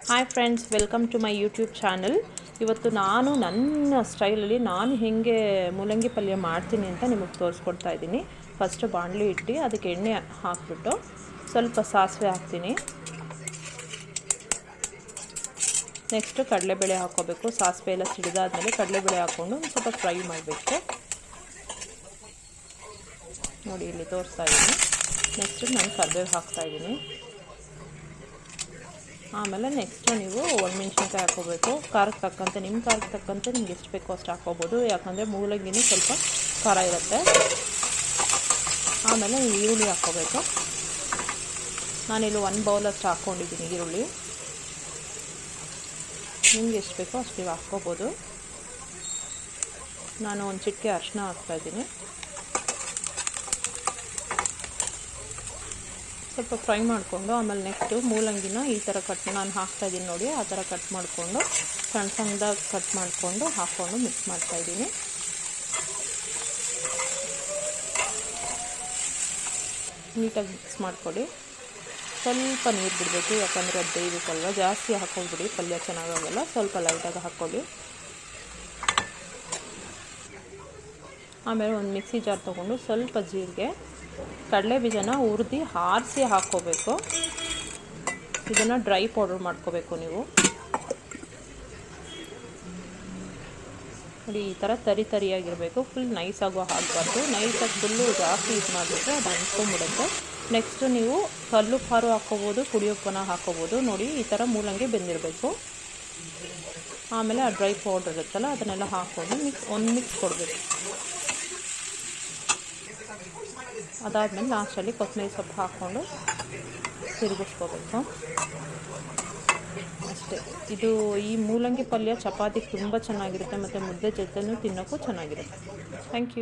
Hi friends, welcome to my YouTube channel. ಇವತ್ತು ನಾನು ನನ್ನ ಸ್ಟೈಲಲ್ಲಿ ನಾನು ಹೇಗೆ ಮೂಲಂಗಿ ಪಲ್ಯ ಮಾಡ್ತೀನಿ ಅಂತ ನಿಮಗೆ ತೋರಿಸ್ಕೊಡ್ತಾ ಇದ್ದೀನಿ. ಫಸ್ಟ್ ಬಾಣಲಿ ಇಟ್ಟು ಅದಕ್ಕೆ ಎಣ್ಣೆ ಹಾಕ್ಬಿಟ್ಟು ಸ್ವಲ್ಪ ಸಾಸಿವೆ ಹಾಕ್ತೀನಿ. ನೆಕ್ಸ್ಟು ಕಡಲೆಬೇಳೆ ಹಾಕ್ಕೋಬೇಕು. ಸಾಸಿವೆ ಎಲ್ಲ ಸಿಡಿದಾದ್ಮೇಲೆ ಕಡಲೆಬೇಳೆ ಹಾಕ್ಕೊಂಡು ಸ್ವಲ್ಪ ಫ್ರೈ ಮಾಡಬೇಕು. ನೋಡಿ, ಇಲ್ಲಿ ತೋರಿಸ್ತಾ ಇದ್ದೀನಿ. ನೆಕ್ಸ್ಟು ನಾನು ಕರಿಬೇವು ಹಾಕ್ತಾಯಿದ್ದೀನಿ. ಆಮೇಲೆ ನೆಕ್ಸ್ಟು ನೀವು ಒಣಮೆಣ್ಸಿನ್ಕಾಯಿ ಹಾಕ್ಕೋಬೇಕು. ಖಾರಕ್ಕೆ ತಕ್ಕಂತೆ, ನಿಮ್ಮ ಖಾರಕ್ಕೆ ತಕ್ಕಂತೆ ನಿಮ್ಗೆ ಎಷ್ಟು ಬೇಕೋ ಅಷ್ಟು ಹಾಕ್ಕೋಬೋದು, ಯಾಕಂದರೆ ಮೂಲಂಗಿನೂ ಸ್ವಲ್ಪ ಖಾರ ಇರುತ್ತೆ. ಆಮೇಲೆ ನೀವು ಈರುಳ್ಳಿ ಹಾಕ್ಕೋಬೇಕು. ನಾನಿಲ್ಲಿ 1 ಬೌಲಷ್ಟು ಹಾಕ್ಕೊಂಡಿದ್ದೀನಿ ಈರುಳ್ಳಿ. ನಿಮ್ಗೆ ಎಷ್ಟು ಬೇಕೋ ಅಷ್ಟು ನೀವು ಹಾಕ್ಕೋಬೋದು. ನಾನು ಒಂದು ಚಿಟಿಕೆ ಅರಿಶಿನ ಹಾಕ್ತಾಯಿದ್ದೀನಿ. ಸ್ವಲ್ಪ ಫ್ರೈ ಮಾಡಿಕೊಂಡು ಆಮೇಲೆ ನೆಕ್ಸ್ಟು ಮೂಲಂಗಿನ ಈ ಥರ ನಾನು ಹಾಕ್ತಾಯಿದ್ದೀನಿ ನೋಡಿ, ಆ ಥರ ಕಟ್ ಮಾಡಿಕೊಂಡು ಸಣ್ಣ ಸಣ್ಣದಾಗಿ ಕಟ್ ಮಾಡಿಕೊಂಡು ಹಾಕ್ಕೊಂಡು ಮಿಕ್ಸ್ ಮಾಡ್ತಾಯಿದ್ದೀನಿ. ನೀಟಾಗಿ ಮಿಕ್ಸ್ ಮಾಡಿಕೊಡಿ. ಸ್ವಲ್ಪ ನೀರು ಬಿಡಬೇಕು, ಯಾಕಂದರೆ ಅದು ಬೇಯಬೇಕಲ್ವ. ಜಾಸ್ತಿ ಹಾಕ್ಕೊಂಡ್ಬಿಡಿ, ಪಲ್ಯ ಚೆನ್ನಾಗಾಗಲ್ಲ. ಸ್ವಲ್ಪ ಲೈಟಾಗಿ ಹಾಕ್ಕೊಳ್ಳಿ. ಆಮೇಲೆ ಒಂದು ಮಿಕ್ಸಿ ಜಾರ್ ತೊಗೊಂಡು ಸ್ವಲ್ಪ ಜೀರಿಗೆ, ಕಡಲೆ ಬೀಜನ ಹುರಿದು ಆರಿಸಿ ಹಾಕ್ಕೋಬೇಕು. ಇದನ್ನು ಡ್ರೈ ಪೌಡರ್ ಮಾಡ್ಕೋಬೇಕು ನೀವು. ನೋಡಿ, ಈ ಥರ ತರಿಯಾಗಿರಬೇಕು. ಫುಲ್ ನೈಸಾಗೂ ಹಾಕಬಾರ್ದು. ನೈಸಾಗಿ ಫುಲ್ಲು ಜಾಸ್ತಿ ಇದು ಮಾಡಿಬಿಟ್ರೆ ಅದು ಅಂಟ್ಕೊಂಡ್ಬಿಡುತ್ತೆ. ನೆಕ್ಸ್ಟು ನೀವು ಕಲ್ಲುಪ್ಪು ಹಾಕ್ಕೋಬೋದು, ಪುಡಿಯುಪ್ಪನ್ನ ಹಾಕ್ಕೋಬೋದು. ನೋಡಿ, ಈ ಥರ ಮೂಲಂಗಿ ಬೆಂದಿರಬೇಕು. ಆಮೇಲೆ ಆ ಡ್ರೈ ಪೌಡರ್ ಇರುತ್ತಲ್ಲ ಅದನ್ನೆಲ್ಲ ಹಾಕ್ಕೊಂಡು ಮಿಕ್ಸ್ ಕೊಡಬೇಕು. ಅದಾದಮೇಲೆ ಲಾಸ್ಟಲ್ಲಿ ಕೊತ್ತಂಬರಿ ಸೊಪ್ಪು ಹಾಕ್ಕೊಂಡು ತಿರುಗಿಸ್ಕೋಬೇಕು. ಅಷ್ಟೇ. ಈ ಮೂಲಂಗಿ ಪಲ್ಯ ಚಪಾತಿಗೆ ತುಂಬ ಚೆನ್ನಾಗಿರುತ್ತೆ, ಮತ್ತು ಮುದ್ದೆ ಜೊತೆನೂ ತಿನ್ನೋಕ್ಕೂ ಚೆನ್ನಾಗಿರುತ್ತೆ. Thank you.